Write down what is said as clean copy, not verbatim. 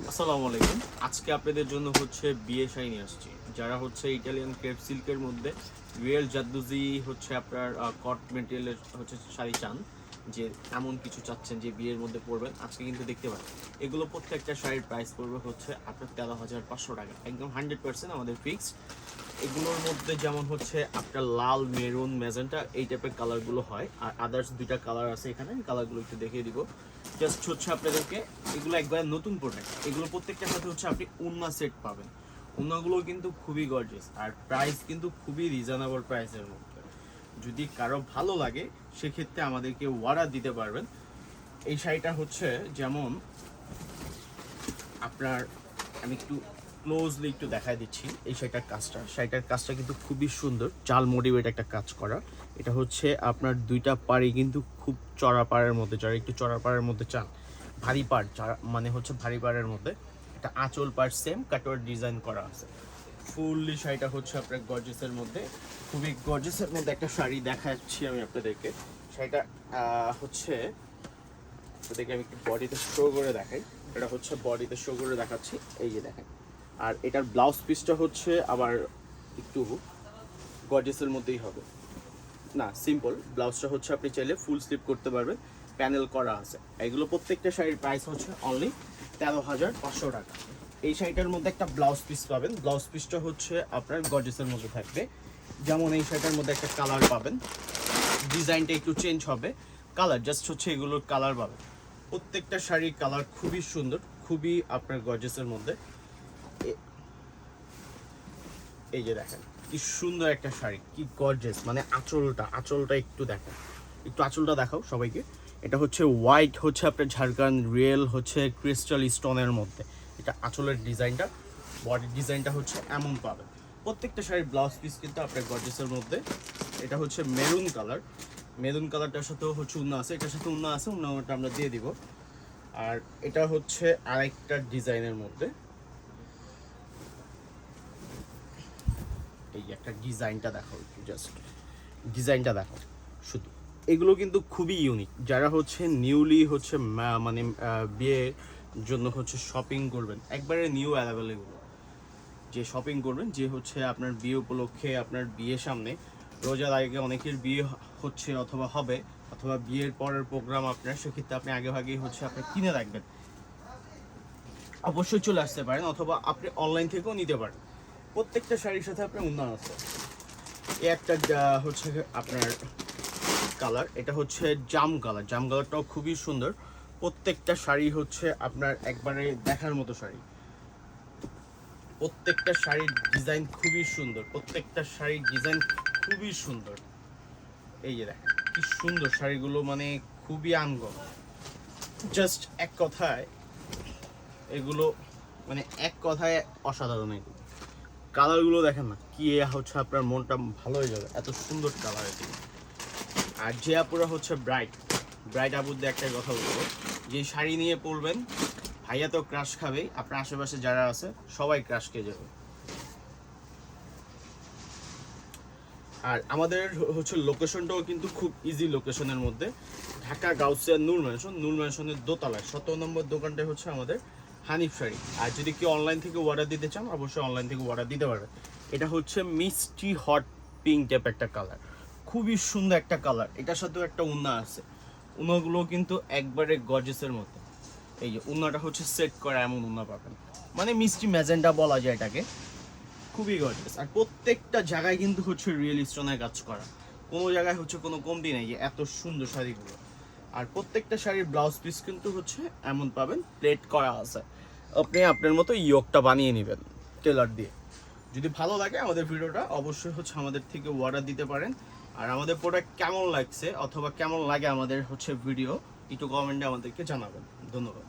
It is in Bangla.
আসসালামু আলাইকুম। আজকে আপনাদের জন্য হচ্ছে বিয়ে শাড়ি নিয়ে আসছি। যারা হচ্ছে ইটালিয়ান ক্রেপ সিল্কের মধ্যে রিয়েল জাদ্দুজি হচ্ছে আপনার কট মেটেরিয়ালের হচ্ছে শাড়ি চান, যে এমন কিছু চাচ্ছেন যে বিয়ের মধ্যে পরবেন, আজকে কিন্তু দেখতে পারেন। এগুলো প্রত্যেকটা শাড়ির প্রাইস পড়বে হচ্ছে আপনার 13,500 টাকা, একদম 100% আমাদের ফিক্সড। এগুলোর মধ্যে যেমন হচ্ছে আপনার লাল, মেরুন, ম্যাজেন্টা এই টাইপের কালারগুলো হয়, আর আদার্স দুইটা কালার আছে এখানে, কালারগুলো একটু দেখিয়ে দিব। জাস্ট হচ্ছে আপনাদেরকে এগুলো একবার নতুন প্রোডাক্ট, এগুলো প্রত্যেকটার সাথে হচ্ছে আপনি উন্না সেট পাবেন। উন্নাগুলো কিন্তু খুবই গর্জিয়াস, আর প্রাইস কিন্তু খুবই রিজনেবল প্রাইসের মধ্যে। যদি কারো ভালো লাগে সেক্ষেত্রে আমাদেরকে অর্ডার দিতে পারবেন। এই শাড়িটা হচ্ছে যেমন আপনার, আমি একটু ক্লোজলি একটু দেখাই দিচ্ছি এই শাড়িটার কাজটা কিন্তু খুবই সুন্দর, জাল মোটিভেট একটা কাজ করা। এটা হচ্ছে আপনার দুইটা পাড়ি কিন্তু খুব চড়া পাড়ের মধ্যে, যারা একটু চড়া পাড়ের মধ্যে চান, ভারী পাড় যারা মানে হচ্ছে ভারী পাড়ের মধ্যে, এটা আঁচল পাড় সেম কাটওয়ার ডিজাইন করা আছে। ফুললি শাড়িটা হচ্ছে আপনার গর্জেসের মধ্যে, খুবই গর্জেসের মধ্যে একটা শাড়ি দেখাচ্ছি আমি আপনাদেরকে। শাড়িটা হচ্ছে আপনাদেরকে আমি একটু বডিতে শো করে দেখাই। এটা হচ্ছে বডিতে শো করে দেখাচ্ছি, এই যে দেখেন। আর এটার ব্লাউজ পিসটা হচ্ছে আবার একটু গর্জেসের মধ্যেই হবে, না সিম্পল। ব্লাউজটা হচ্ছে আপনি চাইলে ফুল স্লিপ করতে পারবেন, প্যানেল করা আছে। এগুলো প্রত্যেকটা শাড়ির প্রাইস হচ্ছে অনলি 13,500 টাকা। এই শাড়িটার মধ্যে একটা ব্লাউজ পিস পাবেন, ব্লাউজ পিসটা হচ্ছে আপনার গর্জেসের মধ্যে থাকবে। যেমন এই শাড়িটার মধ্যে একটা কালার পাবেন, ডিজাইনটা একটু চেঞ্জ হবে, কালার জাস্ট হচ্ছে এগুলোর কালার পাবেন। প্রত্যেকটা শাড়ির কালার খুবই সুন্দর, খুবই আপনার গর্জেসের মধ্যে। এই যে দেখেন কি সুন্দর একটা শাড়ি, কি গর্জেস, মানে আঁচলটা একটু দেখেন, একটু আঁচলটা দেখাও সবাইকে। এটা হচ্ছে হোয়াইট, হচ্ছে আপনার ঝাড়খান্ড রিয়েল হচ্ছে ক্রিস্টাল স্টোনের মধ্যে। এটা আঁচলের ডিজাইনটা, বডির ডিজাইনটা হচ্ছে এমন পাবেন। প্রত্যেকটা শাড়ির ব্লাউজ পিস কিন্তু আপনার গর্জেসের মধ্যে। এটা হচ্ছে মেরুন কালার, মেরুন কালারটার সাথেও হচ্ছে উন্না আছে, এটার সাথে উন্না আছে, উন্নাটা আমরা দিয়ে দিব। আর এটা হচ্ছে আরেকটা ডিজাইনের মধ্যে, এই একটা ডিজাইনটা দেখো, একটু জাস্ট ডিজাইনটা দেখো শুধু। এগুলো কিন্তু খুবই ইউনিক। যারা হচ্ছে নিউলি হচ্ছে মানে বিয়ের জন্য হচ্ছে শপিং করবেন, একবারে নিউ অ্যাভেলেবল এগুলো, যে শপিং করবেন, যে হচ্ছে আপনার বিয়ে উপলক্ষে, আপনার বিয়ের সামনে, রোজার আগে অনেকের বিয়ে হচ্ছে অথবা হবে, অথবা বিয়ের পরের প্রোগ্রাম আপনার, সেক্ষেত্রে আপনি আগে ভাগেই হচ্ছে আপনি কিনে রাখবেন, অবশ্যই চলে আসতে পারেন, অথবা আপনি অনলাইন থেকেও নিতে পারেন। প্রত্যেকটা শাড়ির সাথে আপনার উন্নয়ন আছে। এই একটা হচ্ছে আপনার কালার, এটা হচ্ছে জাম কালার, জাম কালারটাও খুবই সুন্দর। প্রত্যেকটা শাড়ি হচ্ছে আপনার একবারে দেখার মতো শাড়ি, প্রত্যেকটা শাড়ির ডিজাইন খুবই সুন্দর, প্রত্যেকটা শাড়ির ডিজাইন খুবই সুন্দর। এই যে দেখেন কি সুন্দর শাড়িগুলো, মানে খুবই আনকমন। জাস্ট এক কথায় এগুলো, মানে এক কথায় অসাধারণ। এগুলো কালারগুলো দেখেন না, কি হচ্ছে আপনার মনটা ভালো হয়ে যাবে, এত সুন্দর কালার এগুলো। আর যে আপুরা হচ্ছে ব্রাইট, ব্রাইট আপুদের একটা কথা বলবো, যে শাড়ি নিয়ে পরবেন, ভাইয়া তো ক্রাশ খাবেই, আপনার আশেপাশে যারা আছে সবাই ক্রাশ খেয়ে যাবে। আর আমাদের হচ্ছে লোকেশনটাও কিন্তু খুব ইজি লোকেশনের মধ্যে, ঢাকা গাউসিয়া নূর ম্যানশন, নূর ম্যানশনের দোতলায় 17 নম্বর দোকানটা হচ্ছে আমাদের হানিফ শাড়ি। আর যদি কেউ অনলাইন থেকে অর্ডার দিতে চান, অবশ্যই অনলাইন থেকে অর্ডার দিতে পারবে। এটা হচ্ছে মিষ্টি হট পিঙ্ক টাইপ একটা কালার, খুবই সুন্দর একটা কালার। এটার সাথেও একটা উন্না আছে, উন্নাগুলো কিন্তু একবারে গর্জেসের মতো। এই যে উন্নাটা হচ্ছে সেট করা, এমন উন্না পাবেন, মানে মিষ্টি ম্যাজেন্টা বলা যায় এটাকে, খুবই গর্জিয়াস। আর প্রত্যেকটা জায়গায় কিন্তু হচ্ছে রিয়েল স্টোনের কাজ করা, কোনো জায়গায় হচ্ছে কোনো কমতি নেই, যে এত সুন্দর শাড়িগুলো। আর প্রত্যেকটা শাড়ির ব্লাউজ পিস কিন্তু হচ্ছে এমন পাবেন, প্লেট করা আছে, আপনি আপনার মতো ইয়োগটা বানিয়ে নেবেন টেলার দিয়ে। যদি ভালো লাগে আমাদের ভিডিওটা, অবশ্যই হচ্ছে আমাদের থেকে অর্ডার দিতে পারেন। আর আমাদের প্রোডাক্ট কেমন লাগছে অথবা কেমন লাগে আমাদের হচ্ছে ভিডিও, একটু কমেন্টে আমাদেরকে জানাবেন। ধন্যবাদ।